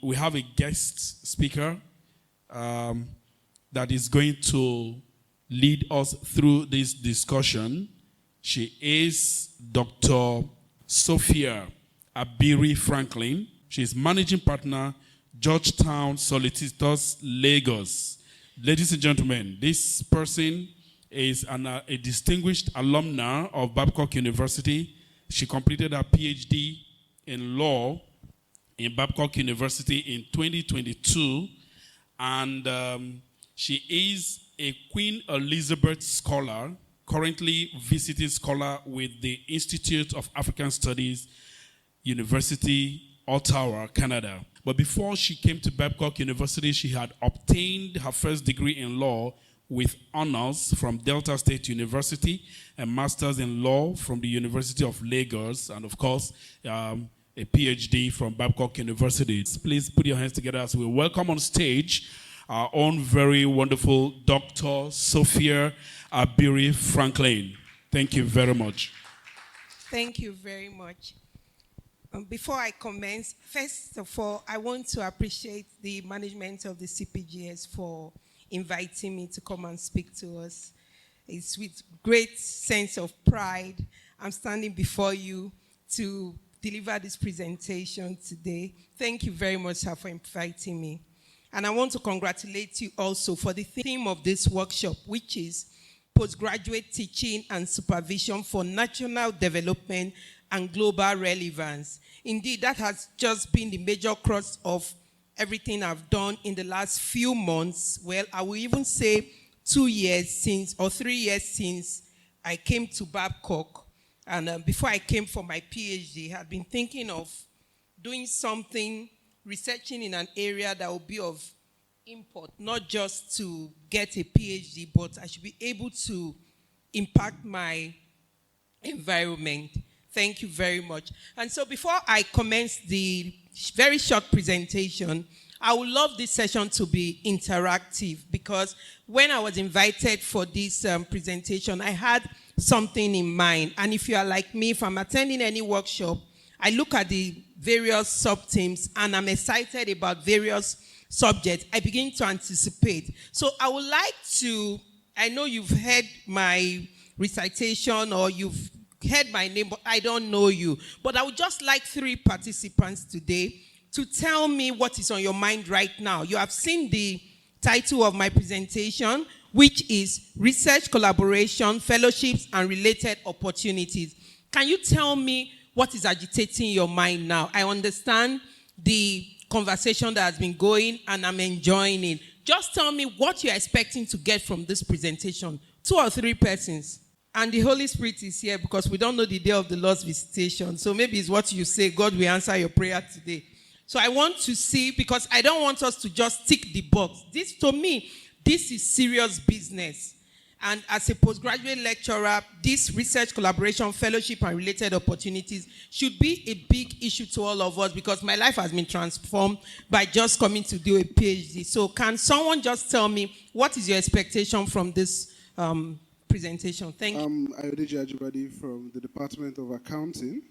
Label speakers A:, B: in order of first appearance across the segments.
A: we have a guest speaker that is going to lead us through this discussion. She is Dr. Sophia Abiri-Franklin. She is managing partner, Georgetown Solicitors, Lagos. Ladies and gentlemen, this person is a distinguished alumna of Babcock University. She completed her PhD in law in Babcock University in 2022, and she is a Queen Elizabeth Scholar, currently visiting scholar with the Institute of African Studies, University, Ottawa, Canada. But before she came to Babcock University, she had obtained her first degree in law with honors from Delta State University, a master's in law from the University of Lagos, and of course, a PhD from Babcock University. Please put your hands together as we welcome on stage our own very wonderful Dr. Sophia Abiri-Franklin. Thank you very much.
B: Thank you very much. Before I commence, first of all, I want to appreciate the management of the CPGS for inviting me to come and speak to us. It's with great sense of pride I'm standing before you to deliver this presentation today. Thank you very much, sir, for inviting me. And I want to congratulate you also for the theme of this workshop, which is Postgraduate Teaching and Supervision for National Development and Global Relevance. Indeed, that has just been the major crux of everything I've done in the last few months. Well, I will even say 2 years since, or 3 years since I came to Babcock. And before I came for my PhD, I had been thinking of doing something, researching in an area that will be of import, not just to get a PhD, but I should be able to impact my environment. Thank you very much. And so before I commence the very short presentation, I would love this session to be interactive, because when I was invited for this presentation, I had something in mind. And if you are like me, if I'm attending any workshop, I look at the various sub-themes and I'm excited about various subjects. I begin to anticipate. So I would like to, I know you've heard my recitation or you've heard my name, but I don't know you. But I would just like 3 participants today to tell me what is on your mind right now. You have seen the title of my presentation, which is Research, Collaboration, Fellowships, and Related Opportunities. Can you tell me what is agitating your mind now? I understand the conversation that has been going, and I'm enjoying it. Just tell me what you're expecting to get from this presentation. 2 or 3 persons. And the Holy Spirit is here because we don't know the day of the Lord's visitation. So maybe it's what you say, God will answer your prayer today. So I want to see, because I don't want us to just tick the box. This, to me, this is serious business. And as a postgraduate lecturer, this research, collaboration, fellowship, and related opportunities should be a big issue to all of us, because my life has been transformed by just coming to do a PhD. So can someone just tell me, what is your expectation from this presentation? Thank you.
C: I'm Ayodeji Ajibade from the Department of Accounting,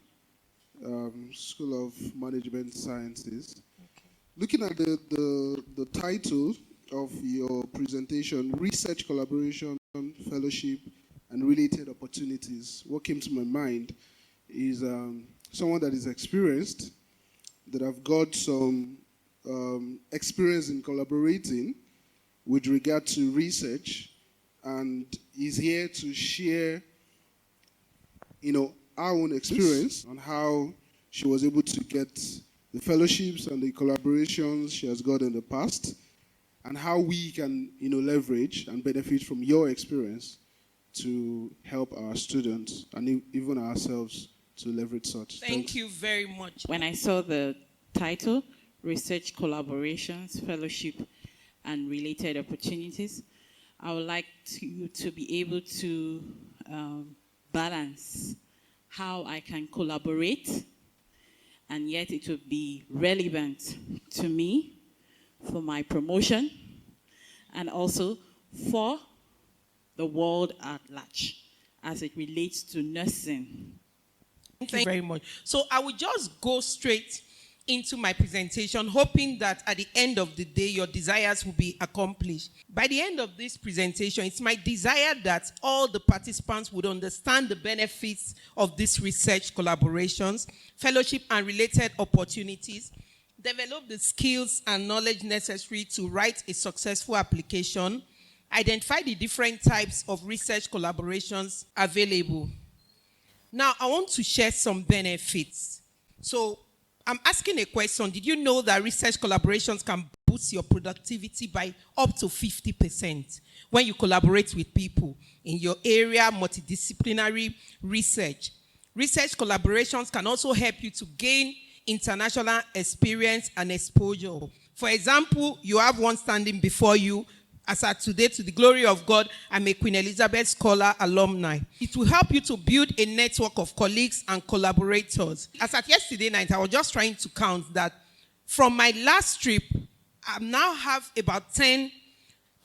C: School of Management Sciences. Okay. Looking at the title of your presentation, Research, Collaboration, Fellowship, and Related Opportunities, what came to my mind is someone that is experienced, that have got some experience in collaborating with regard to research, and is here to share, our own experience on how she was able to get the fellowships and the collaborations she has got in the past, and how we can, leverage and benefit from your experience to help our students and even ourselves to leverage such.
B: Thank you very much.
D: When I saw the title, Research, Collaborations, Fellowship, and Related Opportunities, I would like you to be able to balance how I can collaborate, and yet it will be relevant to me for my promotion and also for the world at large as it relates to nursing.
B: Thank you very much. So I will just go straight into my presentation, hoping that at the end of the day, your desires will be accomplished. By the end of this presentation, it's my desire that all the participants would understand the benefits of these research collaborations, fellowship and related opportunities, develop the skills and knowledge necessary to write a successful application, identify the different types of research collaborations available. Now, I want to share some benefits. So, I'm asking a question. Did you know that research collaborations can boost your productivity by up to 50% when you collaborate with people in your area, multidisciplinary research? Research collaborations can also help you to gain international experience and exposure. For example, you have one standing before you. As at today, to the glory of God, I'm a Queen Elizabeth Scholar alumni. It will help you to build a network of colleagues and collaborators. As at yesterday night, I was just trying to count that from my last trip, I now have about 10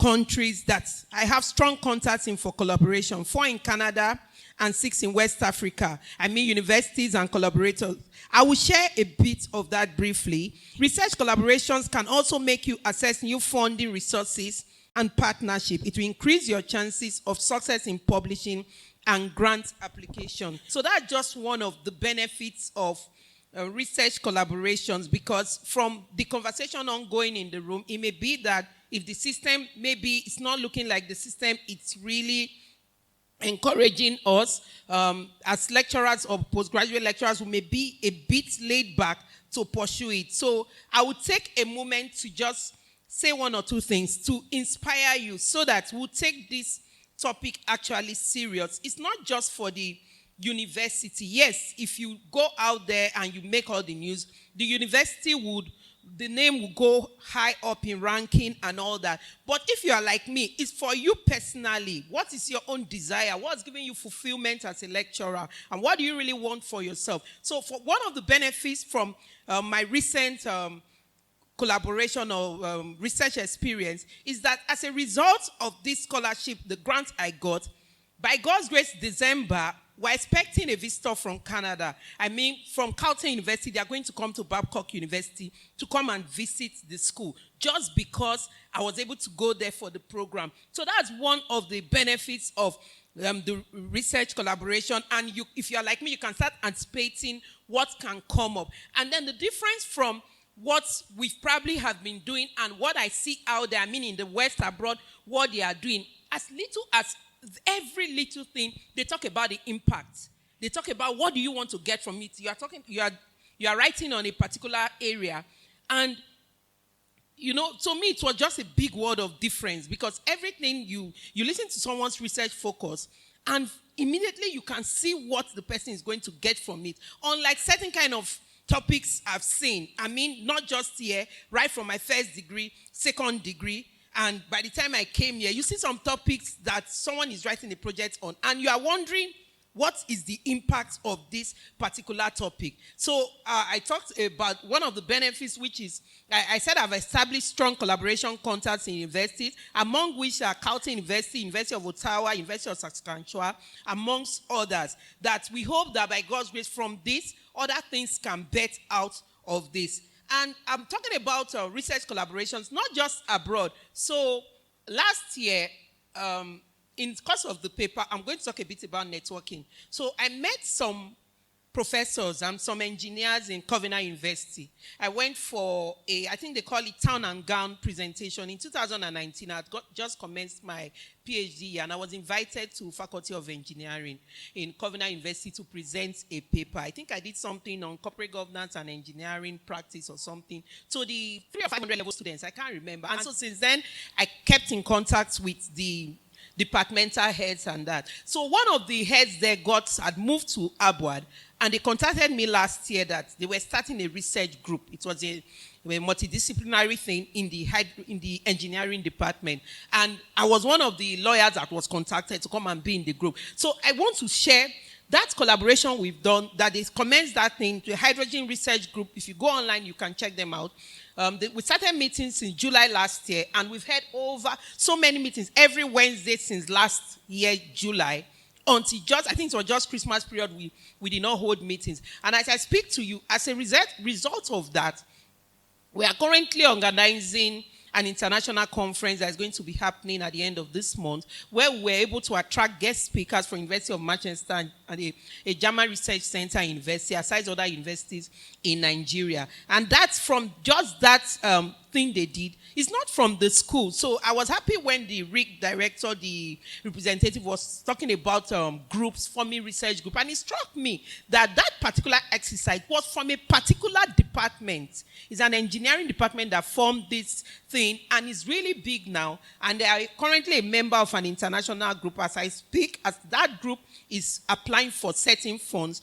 B: countries that I have strong contacts in for collaboration. 4 in Canada and 6 in West Africa. I mean universities and collaborators. I will share a bit of that briefly. Research collaborations can also make you access new funding resources and partnership. It will increase your chances of success in publishing and grant application. So that's just one of the benefits of research collaborations, because from the conversation ongoing in the room, it may be that if the system, maybe it's not looking like the system, it's really encouraging us as lecturers or postgraduate lecturers who may be a bit laid back to pursue it. So I would take a moment to just say one or two things to inspire you so that we'll take this topic actually serious. It's not just for the university. Yes, if you go out there and you make all the news, the university the name will go high up in ranking and all that. But if you are like me, it's for you personally. What is your own desire? What's giving you fulfillment as a lecturer? And what do you really want for yourself? So for one of the benefits from my recent collaboration or research experience is that as a result of this scholarship, the grant I got, by God's grace, December, we're expecting a visitor from Canada. I mean, from Carleton University, they are going to come to Babcock University to come and visit the school, just because I was able to go there for the program. So that's one of the benefits of the research collaboration. And if you're like me, you can start anticipating what can come up. And then the difference from what we probably have been doing and what I see out there, I mean in the West, abroad, what they are doing, as little as every little thing, they talk about the impact. They talk about what do you want to get from it. You are writing on a particular area. And, to me, it was just a big word of difference, because everything you listen to someone's research focus, and immediately you can see what the person is going to get from it. Unlike certain kind of topics I've seen. I mean, not just here, right from my first degree, second degree, and by the time I came here, you see some topics that someone is writing a project on, and you are wondering, what is the impact of this particular topic? So I talked about one of the benefits, which is, I said I've established strong collaboration contacts in universities, among which are Carleton University, University of Ottawa, University of Saskatchewan, amongst others, that we hope that by God's grace from this, other things can bet out of this. And I'm talking about research collaborations, not just abroad. So last year, in the course of the paper, I'm going to talk a bit about networking. So I met some professors and some engineers in Covenant University. I went for I think they call it town and gown presentation. In 2019, I had just commenced my PhD, and I was invited to Faculty of Engineering in Covenant University to present a paper. I think I did something on corporate governance and engineering practice or something. So the 300 or 500 level students, I can't remember. And so since then, I kept in contact with the departmental heads and that. So one of the heads there had moved to Abuad, and they contacted me last year that they were starting a research group. It was a multidisciplinary thing in the engineering department. And I was one of the lawyers that was contacted to come and be in the group. So I want to share that collaboration we've done, that is commenced that thing, the hydrogen research group. If you go online, you can check them out. We started meetings in July last year, and we've had over so many meetings every Wednesday since last year, July, until just, I think it was just Christmas period, we did not hold meetings. And as I speak to you, as a result of that, we are currently organizing an international conference that is going to be happening at the end of this month, where we're able to attract guest speakers from University of Manchester and a German research center in university, aside other universities in Nigeria. And that's from just that thing they did. It's not from the school. So I was happy when the RIC director, the representative, was talking about groups, forming research group. And it struck me that that particular exercise was from a particular department. It's an engineering department that formed this thing, and it's really big now. And they are currently a member of an international group as I speak, as that group is applying for certain funds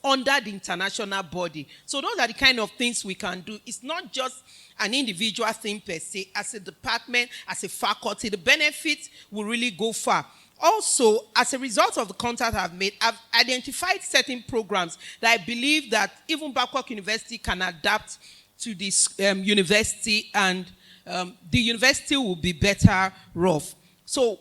B: under the international body. So those are the kind of things we can do. It's not just an individual thing per se. As a department, as a faculty, the benefits will really go far. Also, as a result of the contact I've made, I've identified certain programs that I believe that even Babcock University can adapt to this university, and the university will be better off. So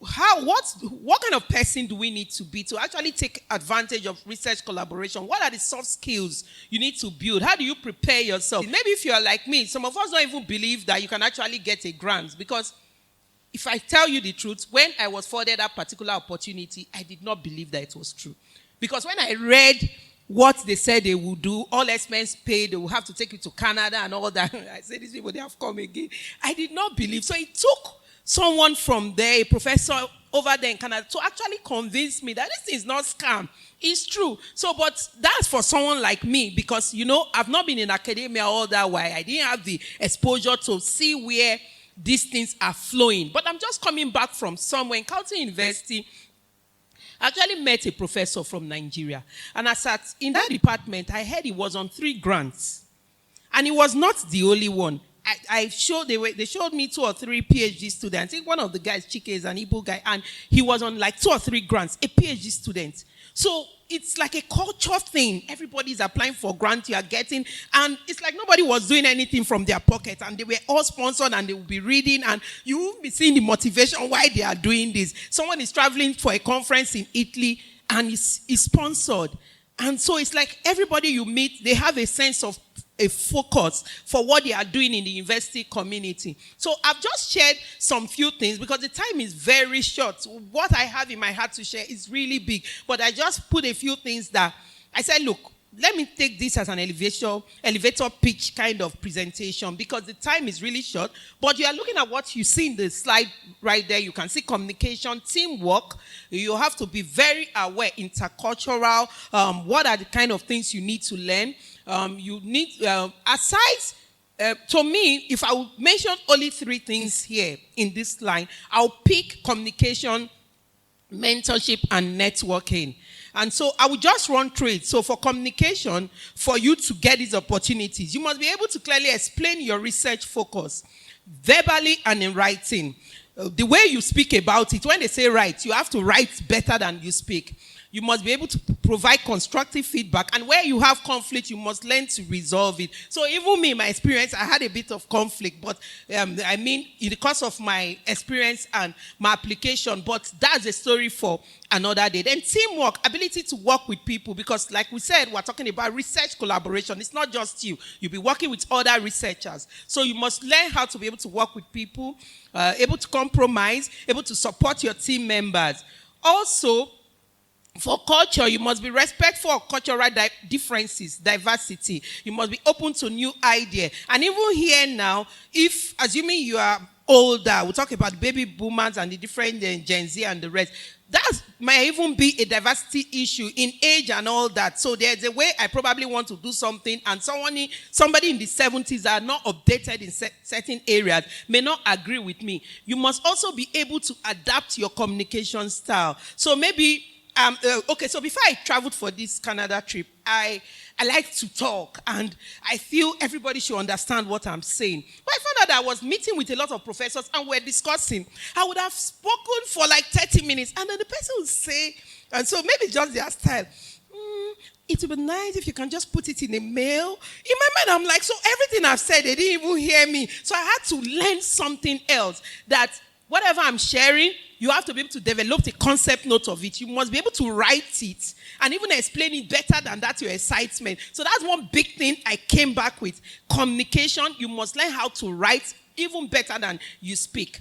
B: what kind of person do we need to be to actually take advantage of research collaboration? What are the soft skills you need to build? How do you prepare yourself? Maybe if you're like me, some of us don't even believe that you can actually get a grant, because if I tell you the truth, when I was afforded that particular opportunity, I did not believe that it was true. Because when I read what they said they would do, all expense paid, they will have to take you to Canada and all that. I said, these people, they have come again. I did not believe. So it took someone from there, a professor over there in Canada, to actually convince me that this is not scam. It's true. So, but that's for someone like me, because, you know, I've not been in academia all that while. I didn't have the exposure to see where these things are flowing. But I'm just coming back from somewhere. In Calton University, I actually met a professor from Nigeria. And I sat in that department, I heard he was on 3 grants. And he was not the only one. They showed me 2 or 3 PhD students. I think one of the guys, Chike, is an Igbo guy, and he was on like 2 or 3 grants, a PhD student. So it's like a culture thing. Everybody's applying for grants you are getting, and it's like nobody was doing anything from their pocket, and they were all sponsored, and they will be reading, and you will be seeing the motivation why they are doing this. Someone is traveling for a conference in Italy, and is sponsored. And so it's like everybody you meet, they have a sense of a focus for what they are doing in the university community. So I've just shared some few things because the time is very short. What I have in my heart to share is really big. But I just put a few things that I said, look, let me take this as an elevator pitch kind of presentation, because the time is really short. But you are looking at what you see in the slide right there. You can see communication, teamwork. You have to be very aware, intercultural. What are the kind of things you need to learn? You need, to me, if I would mention only 3 things here in this line, I'll pick communication, mentorship, and networking. And so I will just run through it. So for communication, for you to get these opportunities, you must be able to clearly explain your research focus, verbally and in writing. The way you speak about it, when they say write, you have to write better than you speak. You must be able to provide constructive feedback. And where you have conflict, you must learn to resolve it. So even me, my experience, I had a bit of conflict. But I mean, in the course of my experience and my application, but that's a story for another day. Then teamwork, ability to work with people. Because like we said, we're talking about research collaboration. It's not just you. You'll be working with other researchers. So you must learn how to be able to work with people, able to compromise, able to support your team members. Also, for culture, you must be respectful of cultural differences, diversity. You must be open to new ideas. And even here now, if, assuming you are older, we'll talk about baby boomers and the different Gen Z and the rest, that might even be a diversity issue in age and all that. So there's a way I probably want to do something, and somebody in the 70s that are not updated in certain areas may not agree with me. You must also be able to adapt your communication style. So maybe okay, so before I traveled for this Canada trip, I like to talk, and I feel everybody should understand what I'm saying. But I found out that I was meeting with a lot of professors, and we're discussing. I would have spoken for like 30 minutes, and then the person would say, and so maybe just their style, it would be nice if you can just put it in a mail. In my mind, I'm like, so everything I've said, they didn't even hear me. So I had to learn something else that whatever I'm sharing, you have to be able to develop the concept note of it. You must be able to write it and even explain it better than that, your excitement. So that's one big thing I came back with. Communication, you must learn how to write even better than you speak.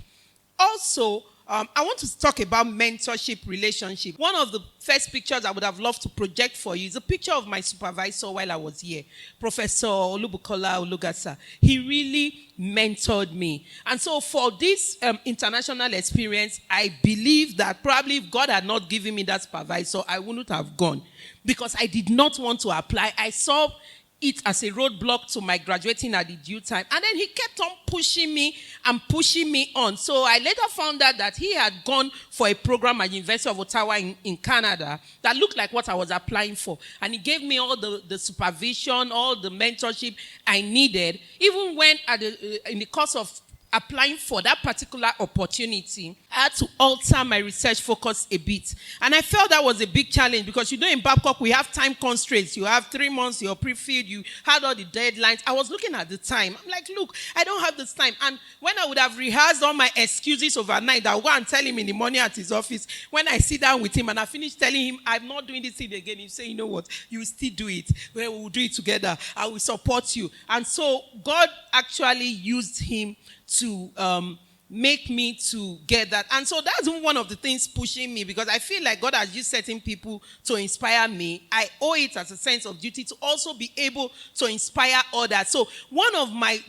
B: Also, I want to talk about mentorship relationship. One of the first pictures I would have loved to project for you is a picture of my supervisor while I was here, Professor Olubukola Olugasa. He really mentored me. And so for this international experience, I believe that probably if God had not given me that supervisor, I wouldn't have gone because I did not want to apply. I saw it as a roadblock to my graduating at the due time. And then he kept on pushing me on. So I later found out that he had gone for a program at the University of Ottawa in Canada that looked like what I was applying for. And he gave me all the supervision, all the mentorship I needed. Even when in the course of applying for that particular opportunity, I had to alter my research focus a bit. And I felt that was a big challenge because, in Babcock, we have time constraints. You have 3 months, you're pre-filled, you had all the deadlines. I was looking at the time. I'm like, look, I don't have this time. And when I would have rehearsed all my excuses overnight, I'll go and tell him in the morning at his office, when I sit down with him and I finish telling him, I'm not doing this thing again, he'll say, you know what, you will still do it. We'll do it together. I will support you. And so God actually used him to make me to get that. And so that's one of the things pushing me, because I feel like God has used certain people to inspire me. I owe it as a sense of duty to also be able to inspire others. So one of my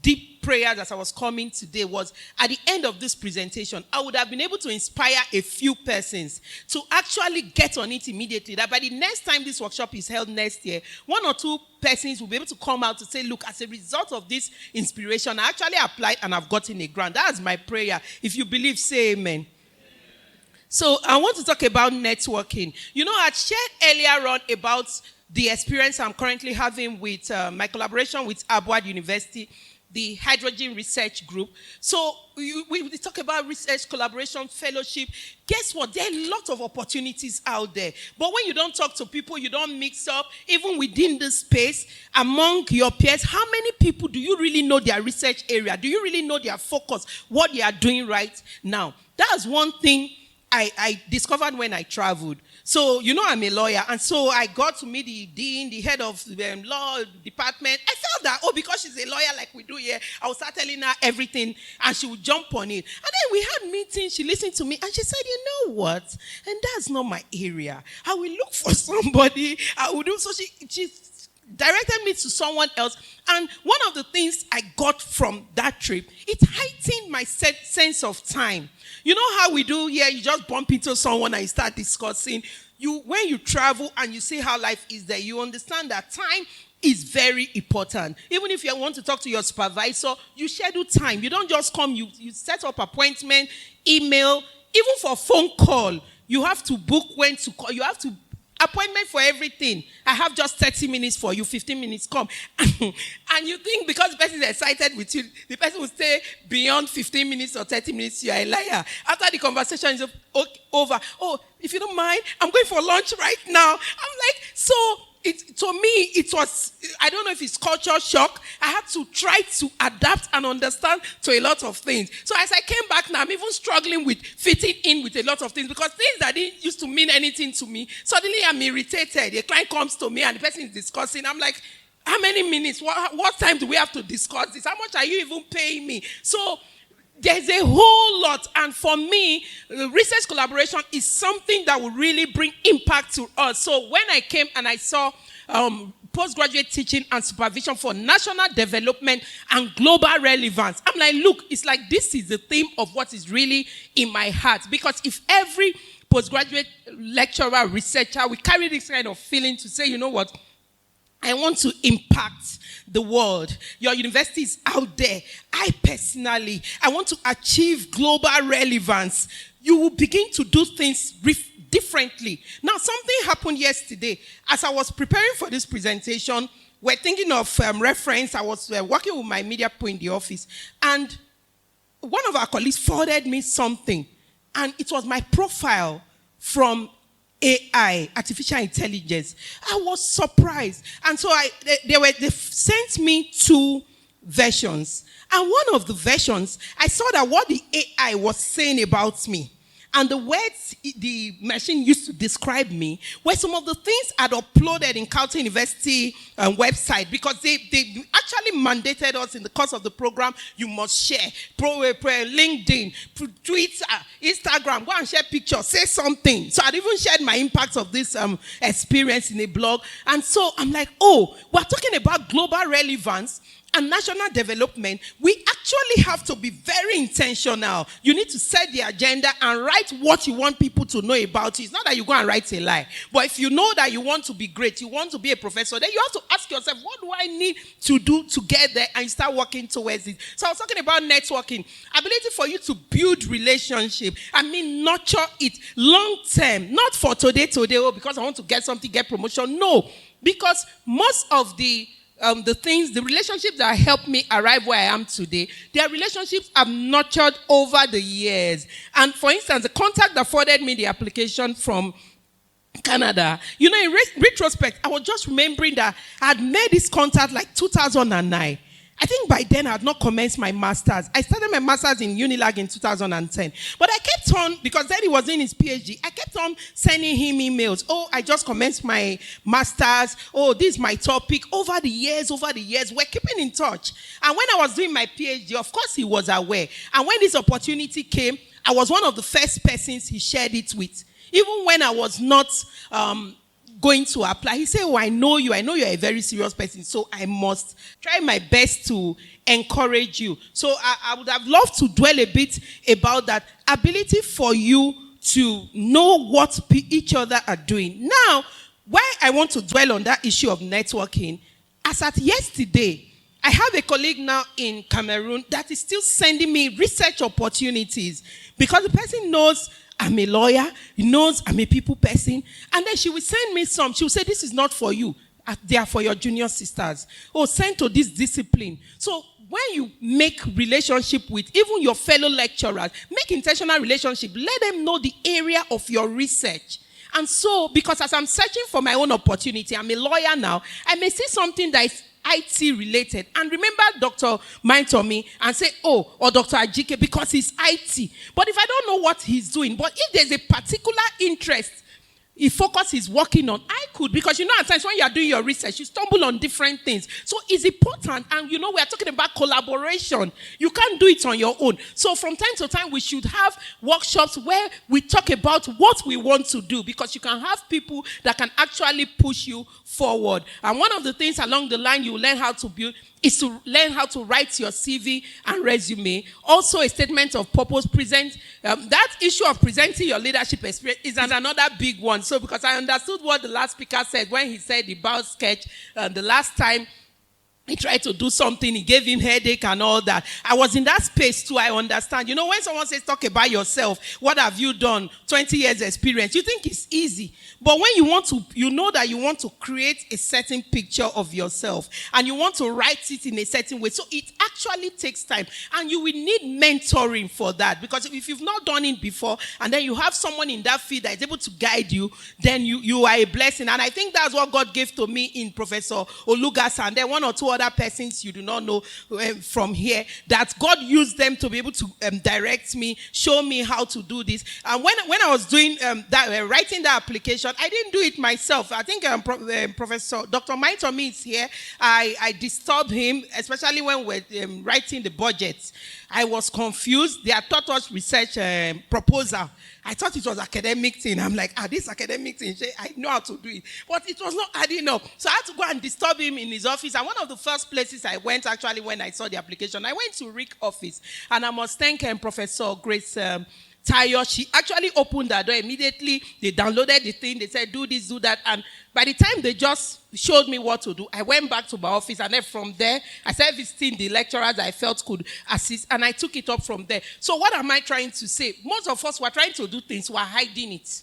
B: deep prayers as I was coming today was, at the end of this presentation, I would have been able to inspire a few persons to actually get on it immediately. That by the next time this workshop is held next year, 1 or 2 persons will be able to come out to say, look, as a result of this inspiration, I actually applied and I've gotten a grant. That's my prayer. If you believe, say amen. So I want to talk about networking. I shared earlier on about the experience I'm currently having with my collaboration with Abuad University, the Hydrogen Research Group. So we talk about research, collaboration, fellowship. Guess what? There are a lot of opportunities out there. But when you don't talk to people, you don't mix up, even within the space, among your peers, how many people do you really know their research area? Do you really know their focus, what they are doing right now? That's one thing I discovered when I traveled. So, I'm a lawyer, and so I got to meet the dean, the head of the law department. I felt that, because she's a lawyer like we do here, I would start telling her everything, and she would jump on it. And then we had meetings, she listened to me, and she said, you know what? And that's not my area. I will look for somebody. I will do. So she directed me to someone else. And one of the things I got from that trip, it heightened my sense of time. You know how we do here, you just bump into someone and you start discussing. When you travel and you see how life is there, you understand that time is very important. Even if you want to talk to your supervisor, you schedule time. You don't just come, you set up appointment, email, even for phone call. You have to book when to call. You have to appointment for everything. I have just 30 minutes for you, 15 minutes, come. And you think because the person is excited with you, the person will stay beyond 15 minutes or 30 minutes, you are a liar. After the conversation is over, oh, if you don't mind, I'm going for lunch right now. I'm like, so to me, it was, I don't know if it's culture shock. I had to try to adapt and understand to a lot of things. So as I came back now, I'm even struggling with fitting in with a lot of things, because things that didn't used to mean anything to me, suddenly I'm irritated. A client comes to me and the person is discussing. I'm like, how many minutes? What time do we have to discuss this? How much are you even paying me? So there's a whole lot. And for me, research collaboration is something that will really bring impact to us. So when I came and I saw postgraduate teaching and supervision for national development and global relevance, I'm like, look, it's like this is the theme of what is really in my heart. Because if every postgraduate lecturer, researcher, we carry this kind of feeling to say, you know what, I want to impact the world. Your university is out there. I want to achieve global relevance. You will begin to do things differently. Now, something happened yesterday. As I was preparing for this presentation, we're thinking of reference. I was working with my media people in the office, and one of our colleagues forwarded me something, and it was my profile from AI, artificial intelligence. I was surprised. And so they sent me to versions. And one of the versions, I saw that what the AI was saying about me and the words the machine used to describe me were some of the things I'd uploaded in Carleton University website, because they actually mandated us in the course of the program, you must share, LinkedIn, Twitter, Instagram, go and share pictures, say something. So I'd even shared my impacts of this experience in a blog. And so I'm like, oh, we're talking about global relevance and national development. We actually have to be very intentional. You need to set the agenda and write what you want people to know about you. It's not that you go and write a lie. But if you know that you want to be great, you want to be a professor, then you have to ask yourself, what do I need to do to get there? And you start working towards it. So I was talking about networking. Ability for you to build relationship. I mean, nurture it long term. Not for today, oh, because I want to get something, get promotion. No. Because most of the things, the relationships that helped me arrive where I am today, they are relationships I've nurtured over the years. And for instance, the contact that forwarded me the application from Canada, you know, in retrospect, I was just remembering that I had made this contact like 2009. I think by then I had not commenced my master's. I started my master's in Unilag in 2010. But I kept on, because then he was in his PhD, I kept on sending him emails. Oh, I just commenced my master's. Oh, this is my topic. Over the years, we're keeping in touch. And when I was doing my PhD, of course he was aware. And when this opportunity came, I was one of the first persons he shared it with. Even when I was not going to apply, he said, oh, I know you're a very serious person, so I must try my best to encourage you. So I would have loved to dwell a bit about that ability for you to know what each other are doing. Now, why I want to dwell on that issue of networking, as at yesterday, I have a colleague now in Cameroon that is still sending me research opportunities, because the person knows I'm a lawyer, he knows I'm a people person, and then she will send me some. She will say, this is not for you, they are for your junior sisters. Oh, send to this discipline. So when you make relationship with even your fellow lecturers, make intentional relationship, let them know the area of your research. And so, because as I'm searching for my own opportunity, I'm a lawyer now, I may see something that is IT related. And remember Dr. Maintomi and say, oh, or Dr. Ajike, because he's IT. But if I don't know what he's doing, but if there's a particular interest he focus is working on, I could, because you know at times when you are doing your research, you stumble on different things. So it's important, and you know we are talking about collaboration. You can't do it on your own. So from time to time, we should have workshops where we talk about what we want to do, because you can have people that can actually push you forward. And one of the things along the line you will learn how to build is to learn how to write your CV and resume. Also a statement of purpose. Present that issue of presenting your leadership experience is another big one. So because I understood what the last speaker said when he said about sketch the last time he tried to do something, he gave him headache and all that. I was in that space too, I understand. You know, when someone says, talk about yourself, what have you done, 20 years experience, you think it's easy. But when you want to, you know that you want to create a certain picture of yourself and you want to write it in a certain way. So it actually takes time, and you will need mentoring for that, because if you've not done it before and then you have someone in that field that is able to guide you, then you are a blessing. And I think that's what God gave to me in Professor Olugasa, and then one or two other persons you do not know from here, that God used them to be able to direct me, show me how to do this. And when I was doing writing that application, I didn't do it myself. I think Professor Dr. Maintomi is here. I disturbed him, especially when we're writing the budget. I was confused. They had taught us research proposal. I thought it was academic thing. I'm like, this academic thing, I know how to do it. But it was not adding up. So I had to go and disturb him in his office. And one of the first places I went, actually, when I saw the application, I went to Rick's office. And I must thank Professor Grace Tayo. She actually opened that door immediately. They downloaded the thing. They said, do this, do that. And by the time they just showed me what to do, I went back to my office. And then from there, I started visiting the lecturers I felt could assist. And I took it up from there. So what am I trying to say? Most of us were trying to do things. We're hiding it.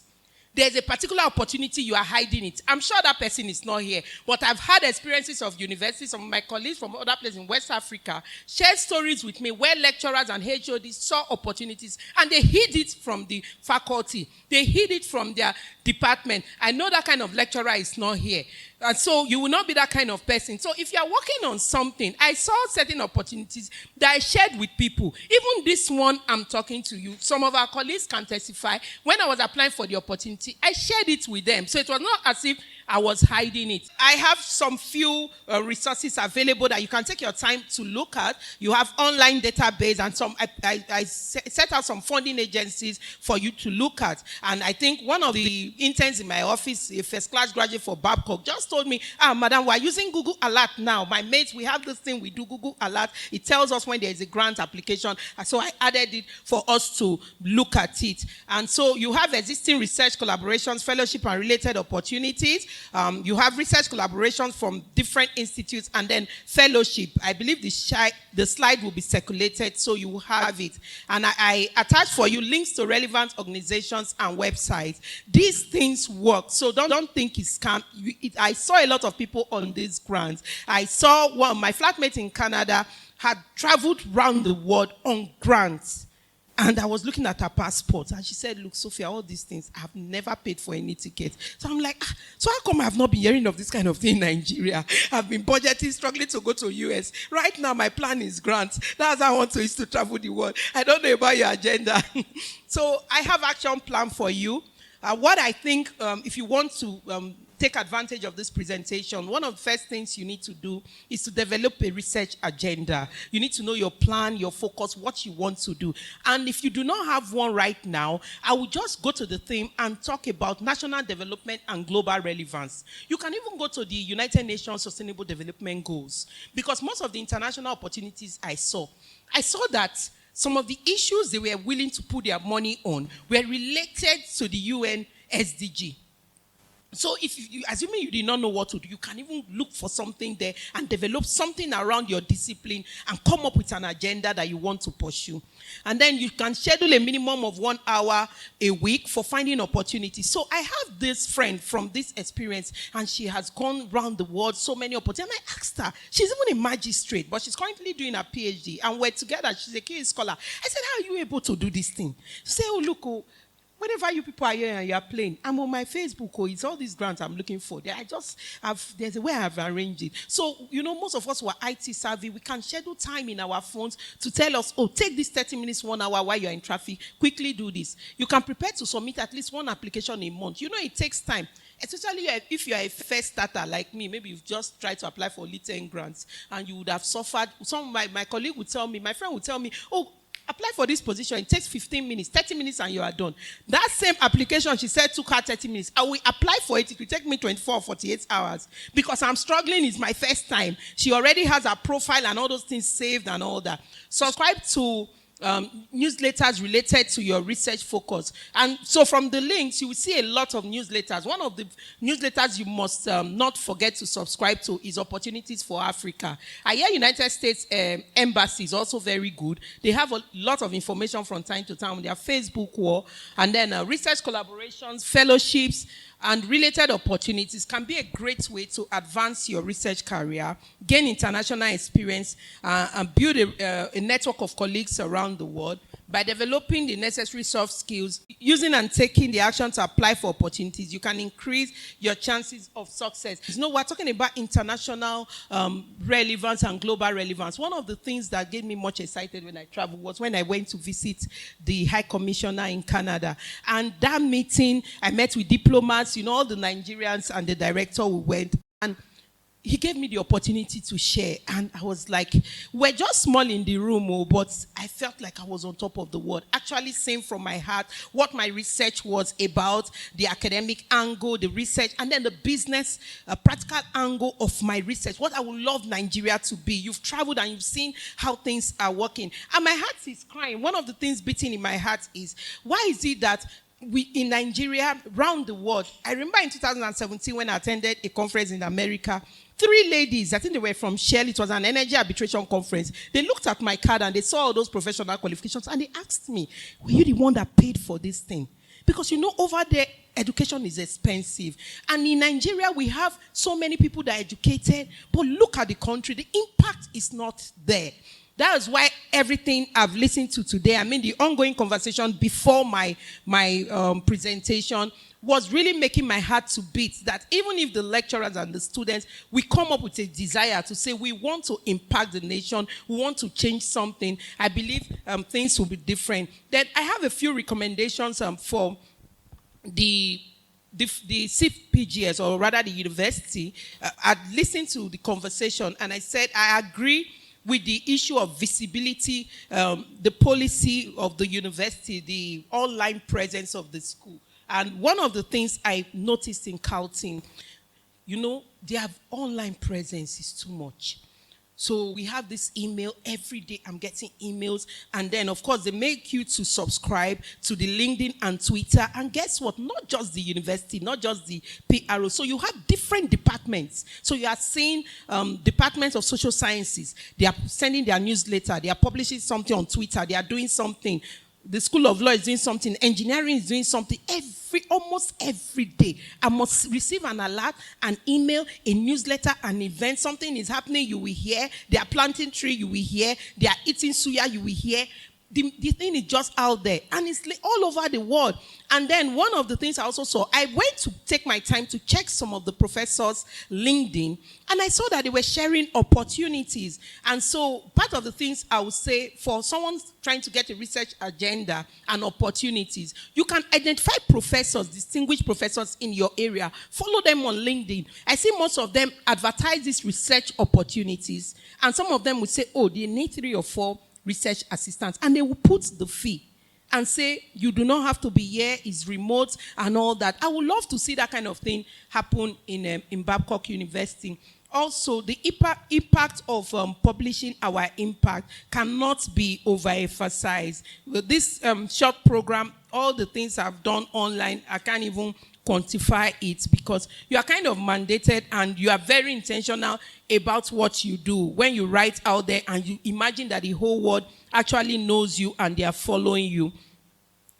B: there's a particular opportunity, you are hiding it. I'm sure that person is not here, but I've had experiences of universities, some of my colleagues from other places in West Africa shared stories with me where lecturers and HODs saw opportunities and they hid it from the faculty. They hid it from their department. I know that kind of lecturer is not here. And so you will not be that kind of person. So if you are working on something, I saw certain opportunities that I shared with people. Even this one I'm talking to you, some of our colleagues can testify. When I was applying for the opportunity, I shared it with them. So it was not as if I was hiding it. I have some few resources available that you can take your time to look at. You have online database and some. I set out some funding agencies for you to look at. And I think one of the interns in my office, a first-class graduate for Babcock, just told me, madam, we're using Google Alert now. My mates, we have this thing, we do Google Alert. It tells us when there is a grant application. So I added it for us to look at it. And so you have existing research collaborations, fellowship, and related opportunities. You have research collaborations from different institutes and then fellowship. I believe the slide will be circulated, so you will have it. And I attach for you links to relevant organizations and websites. These things work, so don't think it's scam. I saw a lot of people on these grants. I saw my flatmate in Canada had traveled around the world on grants. And I was looking at her passport, and she said, look, Sophia, all these things, I've never paid for any ticket. So I'm like, so how come I've not been hearing of this kind of thing in Nigeria? I've been budgeting, struggling to go to US. Right now, my plan is grants. That's how I want to, is to travel the world. I don't know about your agenda. So I have action plan for you. What I think, if you want to take advantage of this presentation, one of the first things you need to do is to develop a research agenda. You need to know your plan, your focus, what you want to do. And if you do not have one right now, I will just go to the theme and talk about national development and global relevance. You can even go to the United Nations Sustainable Development Goals, because most of the international opportunities I saw that some of the issues they were willing to put their money on were related to the UN SDG. So if you, assuming you did not know what to do, you can even look for something there and develop something around your discipline and come up with an agenda that you want to pursue. And then you can schedule a minimum of 1 hour a week for finding opportunities. So I have this friend from this experience, and she has gone around the world, so many opportunities. And I asked her, she's even a magistrate, but she's currently doing her PhD, and we're together. She's a key scholar. I said, how are you able to do this thing? She said, oh, look, whenever you people are here and you're playing, I'm on my Facebook. It's all these grants I'm looking for. There's a way I've arranged it. So, most of us who are IT savvy, we can schedule time in our phones to tell us, oh, take this 30 minutes, 1 hour while you're in traffic. Quickly do this. You can prepare to submit at least one application a month. It takes time. Especially if you're a first starter like me, maybe you've just tried to apply for LITEN grants and you would have suffered. Some of my colleague would tell me, my friend would tell me, oh, apply for this position. It takes 15 minutes, 30 minutes, and you are done. That same application, she said, took her 30 minutes. I will apply for it. It will take me 24 or 48 hours. Because I'm struggling. It's my first time. She already has her profile and all those things saved and all that. Subscribe to newsletters related to your research focus. And so from the links, you will see a lot of newsletters. One of the newsletters you must not forget to subscribe to is Opportunities for Africa. I hear United States Embassy is also very good. They have a lot of information from time to time on their Facebook wall. And then research collaborations, fellowships, and related opportunities can be a great way to advance your research career, gain international experience, and build a network of colleagues around the world by developing the necessary soft skills. Using and taking the action to apply for opportunities, you can increase your chances of success. We're talking about international relevance and global relevance. One of the things that gave me much excited when I traveled was when I went to visit the High Commissioner in Canada. And that meeting, I met with diplomats, all the Nigerians and the director, we went. And he gave me the opportunity to share. And I was like, we're just small in the room, but I felt like I was on top of the world. Actually saying from my heart what my research was about, the academic angle, the research, and then the business, practical angle of my research. What I would love Nigeria to be. You've traveled and you've seen how things are working. And my heart is crying. One of the things beating in my heart is, why is it that we in Nigeria, around the world, I remember in 2017 when I attended a conference in America, 3 ladies, I think they were from Shell, it was an energy arbitration conference. They looked at my card and they saw all those professional qualifications and they asked me, were you the one that paid for this thing? Because over there, education is expensive. And in Nigeria, we have so many people that are educated, but look at the country, the impact is not there. That is why everything I've listened to today, the ongoing conversation before my presentation was really making my heart to beat, that even if the lecturers and the students, we come up with a desire to say we want to impact the nation, we want to change something, I believe things will be different. Then I have a few recommendations for the CPGS, or rather the university. I listened to the conversation and I said I agree with the issue of visibility, the policy of the university, the online presence of the school. And one of the things I noticed in Carleton, their online presence is too much. So we have this email every day. I'm getting emails. And then, of course, they make you to subscribe to the LinkedIn and Twitter. And guess what? Not just the university, not just the PRO. So you have different departments. So you are seeing departments of social sciences. They are sending their newsletter. They are publishing something on Twitter. They are doing something. The School of Law is doing something. Engineering is doing something. Almost every day, I must receive an alert, an email, a newsletter, an event. Something is happening, you will hear. They are planting tree, you will hear. They are eating suya, you will hear. The thing is just out there. And it's all over the world. And then one of the things I also saw, I went to take my time to check some of the professors' LinkedIn, and I saw that they were sharing opportunities. And so part of the things I would say for someone trying to get a research agenda and opportunities, you can identify professors, distinguished professors in your area. Follow them on LinkedIn. I see most of them advertise these research opportunities. And some of them would say, oh, they need 3 or 4 research assistants, and they will put the fee and say, you do not have to be here, it's remote and all that. I would love to see that kind of thing happen in Babcock University. Also, the impact of publishing our impact cannot be overemphasized. With this short program, all the things I've done online, I can't even quantify it, because you are kind of mandated and you are very intentional about what you do when you write out there and you imagine that the whole world actually knows you and they are following you.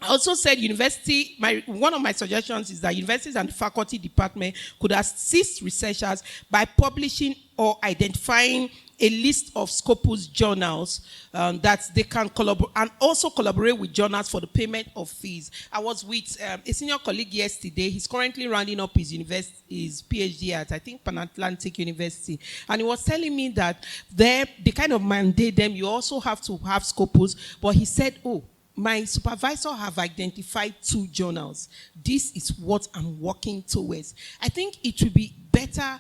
B: I also said university, one of my suggestions is that universities and the faculty department could assist researchers by publishing or identifying a list of Scopus journals that they can collaborate, and also collaborate with journals for the payment of fees. I was with a senior colleague yesterday. He's currently rounding up his PhD at, I think, Pan Atlantic University. And he was telling me that they kind of mandate them. You also have to have Scopus. But he said, oh, my supervisor have identified 2 journals. This is what I'm working towards. I think it would be better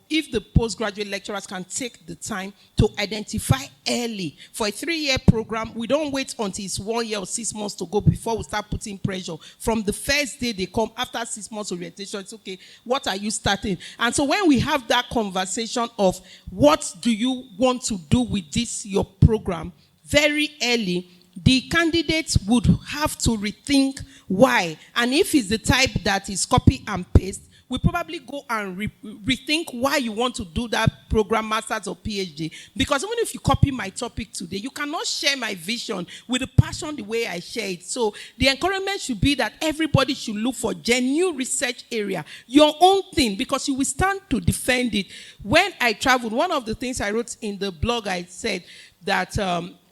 B: if the postgraduate lecturers can take the time to identify early. For a 3-year program, we don't wait until it's 1 year or 6 months to go before we start putting pressure. From the first day they come, after 6 months orientation, it's okay, what are you starting? And so when we have that conversation of what do you want to do with this, your program, very early, the candidates would have to rethink why. And if it's the type that is copy and paste, we probably go and rethink why you want to do that program, master's or PhD. Because even if you copy my topic today, you cannot share my vision with the passion the way I share it. So the encouragement should be that everybody should look for genuine research area, your own thing, because you will stand to defend it. When I traveled, one of the things I wrote in the blog, I said that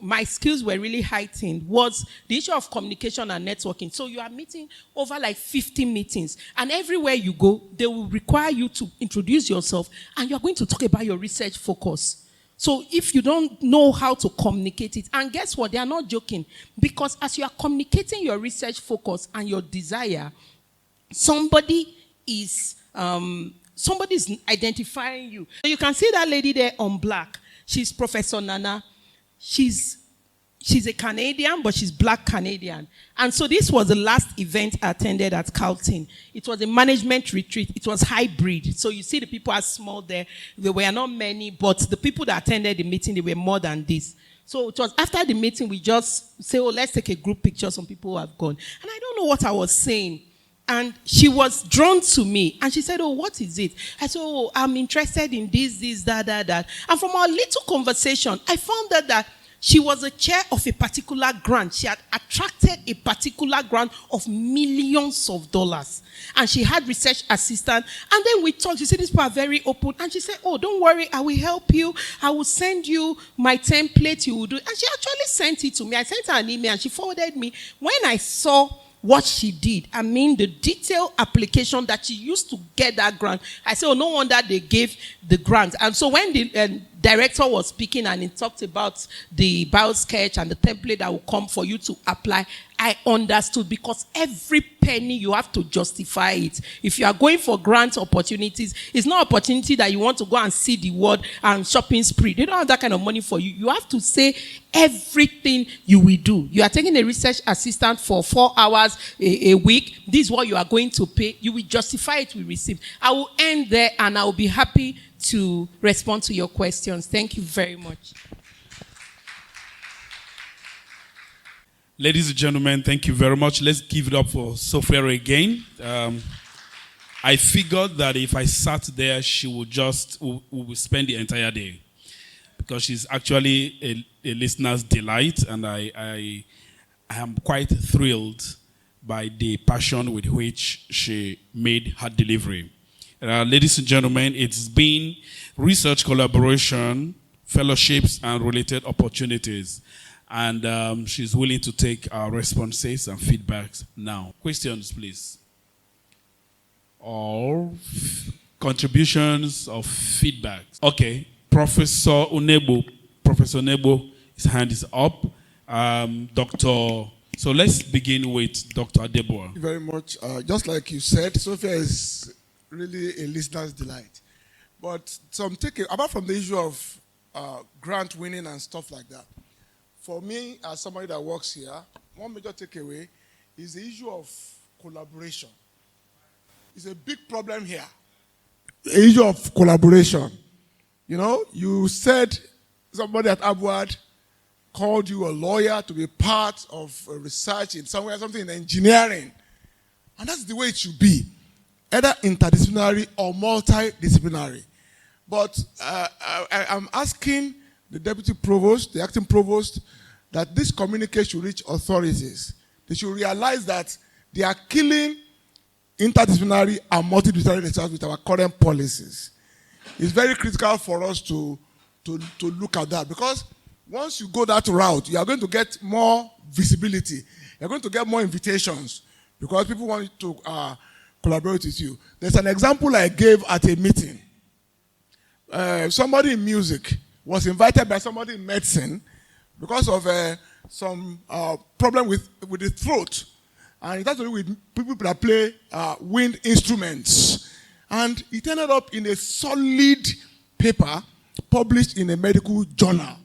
B: my skills were really heightened was the issue of communication and networking. So you are meeting over like 50 meetings, and everywhere you go, they will require you to introduce yourself, and you're going to talk about your research focus. So if you don't know how to communicate it, and guess what? They are not joking, because as you are communicating your research focus and your desire, somebody is identifying you. So you can see that lady there on black. She's Professor Nana. She's a Canadian, but she's Black Canadian. And so this was the last event I attended at Carleton. It was a management retreat. It was hybrid. So you see the people are small there. There were not many, but the people that attended the meeting, they were more than this. So it was after the meeting, we just say, oh, let's take a group picture. Some people have gone. And I don't know what I was saying. And she was drawn to me. And she said, oh, what is it? I said, oh, I'm interested in this, that. And from our little conversation, I found that She was the chair of a particular grant. She had attracted a particular grant of millions of dollars. And she had research assistant. And then we talked. She said, these people are very open. And she said, oh, don't worry. I will help you. I will send you my template. You will do it. And she actually sent it to me. I sent her an email and she forwarded me. When I saw what she did, I mean the detailed application that she used to get that grant, I said, oh, no wonder they gave the grant. And so when the director was speaking and he talked about the bio-sketch and the template that will come for you to apply, I understood, because every penny you have to justify it. If you are going for grant opportunities, it's not opportunity that you want to go and see the world and shopping spree. They don't have that kind of money for you. You have to say everything you will do. You are taking a research assistant for 4 hours a week. This is what you are going to pay. You will justify it with receipt. I will end there and I will be happy to respond to your questions. Thank you very much.
A: Ladies and gentlemen, thank you very much. Let's give it up for Sophia again. I figured that if I sat there, she would we spend the entire day, because she's actually a listener's delight, and I am quite thrilled by the passion with which she made her delivery. Ladies and gentlemen, it's been research collaboration, fellowships, and related opportunities. And she's willing to take our responses and feedbacks now. Questions, please. Or contributions or feedbacks. Okay, Professor Unebo, his hand is up. So let's begin with Dr. Adeboa.
E: Thank you very much. Just like you said, Sophia is really a listener's delight. But apart from the issue of grant winning and stuff like that, for me, as somebody that works here, one major takeaway is the issue of collaboration. It's a big problem here. The issue of collaboration. You know, you said somebody at Abwad called you a lawyer to be part of research in somewhere, something in engineering. And that's the way it should be, either interdisciplinary or multidisciplinary. But I'm asking the deputy provost, the acting provost, that this communication should reach authorities. They should realize that they are killing interdisciplinary and multidisciplinary research with our current policies. It's very critical for us to look at that, because once you go that route, you are going to get more visibility. You're going to get more invitations because people want to collaborate with you. There's an example I gave at a meeting. Somebody in music was invited by somebody in medicine because of some problem with the throat. And it has to do with people that play wind instruments. And it ended up in a solid paper published in a medical journal.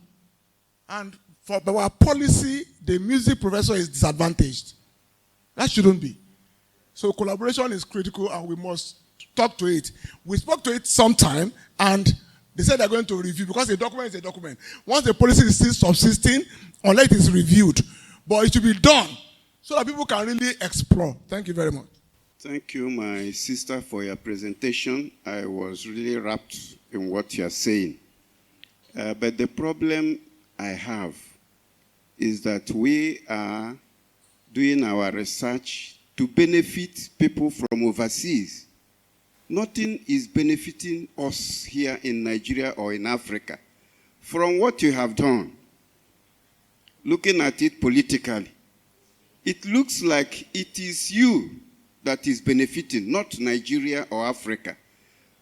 E: And for our policy, the music professor is disadvantaged. That shouldn't be. So collaboration is critical and we must talk to it. We spoke to it sometime and they said they're going to review, because a document is a document. Once the policy is still subsisting, unless it is reviewed. But it should be done so that people can really explore. Thank you very much.
F: Thank you, my sister, for your presentation. I was really wrapped in what you're saying. But the problem I have is that we are doing our research to benefit people from overseas. Nothing is benefiting us here in Nigeria or in Africa. From what you have done, looking at it politically, it looks like it is you that is benefiting, not Nigeria or Africa.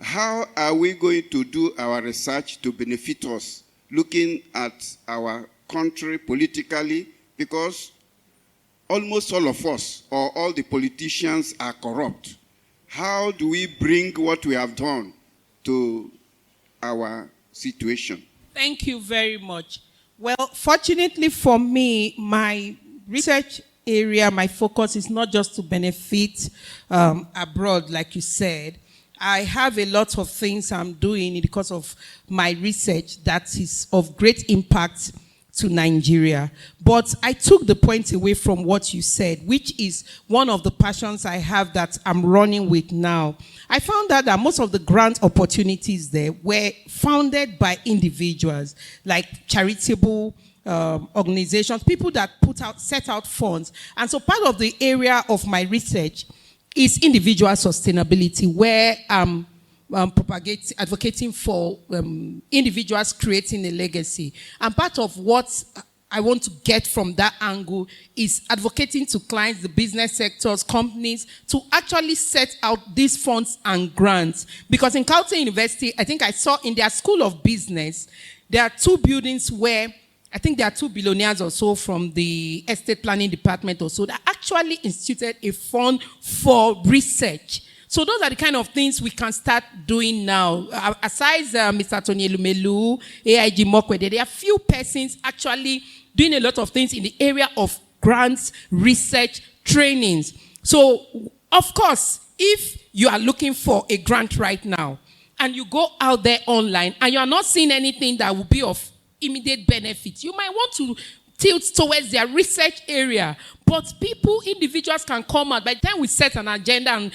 F: How are we going to do our research to benefit us, looking at our country politically? Because almost all of us, or all the politicians, are corrupt. How do we bring what we have done to our situation?
B: Thank you very much. Well, fortunately for me, my research area, my focus is not just to benefit abroad, like you said. I have a lot of things I'm doing because of my research that is of great impact to Nigeria. But I took the point away from what you said, which is one of the passions I have that I'm running with now. I found out that most of the grant opportunities there were founded by individuals, like charitable organizations, people that set out funds. And so part of the area of my research is individual sustainability, where I'm advocating for individuals creating a legacy. And part of what I want to get from that angle is advocating to clients, the business sectors, companies, to actually set out these funds and grants. Because in Caltech University, I think I saw in their School of Business, there are 2 buildings where I think there are 2 billionaires or so from the estate planning department or so that actually instituted a fund for research. So those are the kind of things we can start doing now. Aside Mr. Tony Elumelu, AIG Mokwede, there are few persons actually doing a lot of things in the area of grants, research, trainings. So, of course, if you are looking for a grant right now and you go out there online and you are not seeing anything that will be of immediate benefit, you might want to tilt towards their research area. But people, individuals can come out. By the time we set an agenda and,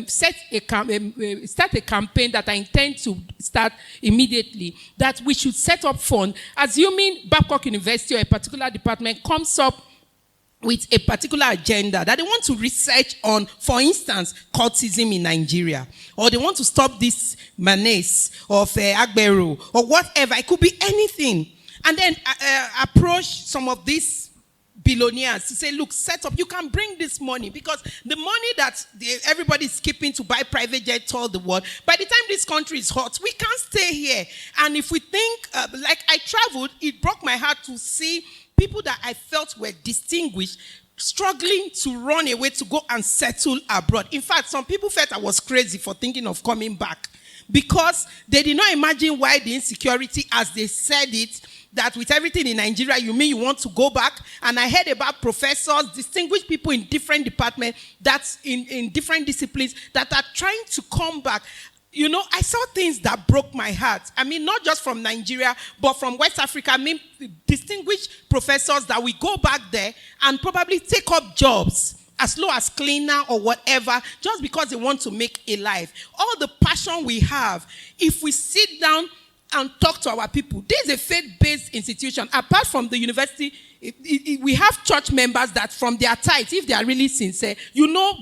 B: start a campaign that I intend to start immediately, that we should set up fund, assuming Babcock University or a particular department comes up with a particular agenda that they want to research on, for instance, cultism in Nigeria, or they want to stop this menace of Agbero, or whatever. It could be anything. And then approach some of these billionaires to say, look, set up, you can bring this money, because the money that everybody's keeping to buy private jets all the world, by the time this country is hot, we can't stay here. And if we think, like I traveled, it broke my heart to see people that I felt were distinguished struggling to run away to go and settle abroad. In fact, some people felt I was crazy for thinking of coming back, because they did not imagine why the insecurity, as they said it, that with everything in Nigeria, you mean you want to go back? And I heard about professors, distinguished people in different departments, that's in different disciplines, that are trying to come back. I saw things that broke my heart. I mean, not just from Nigeria, but from West Africa. I mean, distinguished professors that we go back there and probably take up jobs as low as cleaner or whatever, just because they want to make a life. All the passion we have, if we sit down and talk to our people. This is a faith-based institution. Apart from the university, we have church members that from their tithes, if they are really sincere,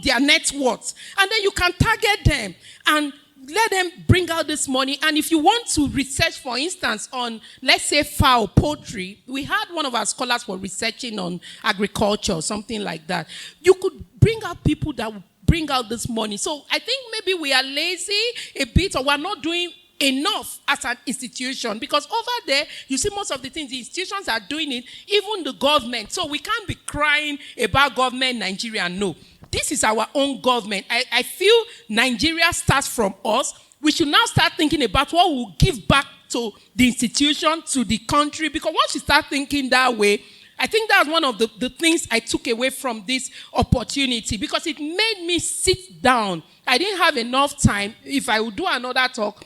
B: their net worth. And then you can target them and let them bring out this money. And if you want to research, for instance, on, let's say, fowl, poultry, we had one of our scholars for researching on agriculture or something like that. You could bring out people that will bring out this money. So I think maybe we are lazy a bit, or we're not doing enough as an institution, because over there you see most of the things the institutions are doing it, even the government. So we can't be crying about government Nigeria. No, this is our own government. I feel Nigeria starts from us. We should now start thinking about what we'll give back to the institution, to the country, because once you start thinking that way, I think that's one of the things I took away from this opportunity, because it made me sit down. I didn't have enough time. If I would do another talk,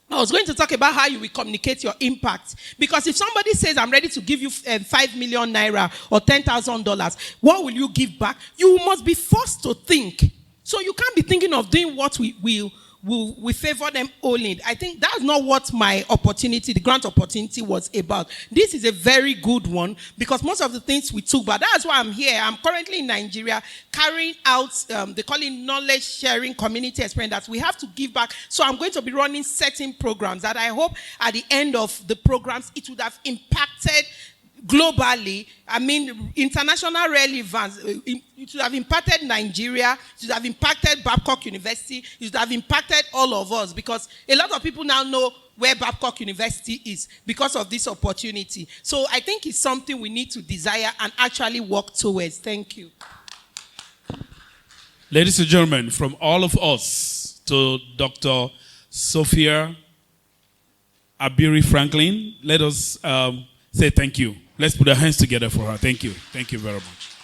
B: I was going to talk about how you will communicate your impact. Because if somebody says, I'm ready to give you 5 million naira or $10,000, what will you give back? You must be forced to think. So you can't be thinking of doing what we favor them only. I think that's not what my opportunity, the grant opportunity, was about. This is a very good one, because most of the things we took, but that's why I'm here. I'm currently in Nigeria carrying out, they call it knowledge sharing community experience, that we have to give back. So I'm going to be running certain programs that I hope at the end of the programs, it would have impacted globally. I mean, international relevance. It should have impacted Nigeria. It should have impacted Babcock University. It should have impacted all of us, because a lot of people now know where Babcock University is because of this opportunity. So I think it's something we need to desire and actually work towards. Thank you.
A: Ladies and gentlemen, from all of us to Dr. Sophia Abiri-Franklin, let us say thank you. Let's put our hands together for her. Thank you. Thank you very much.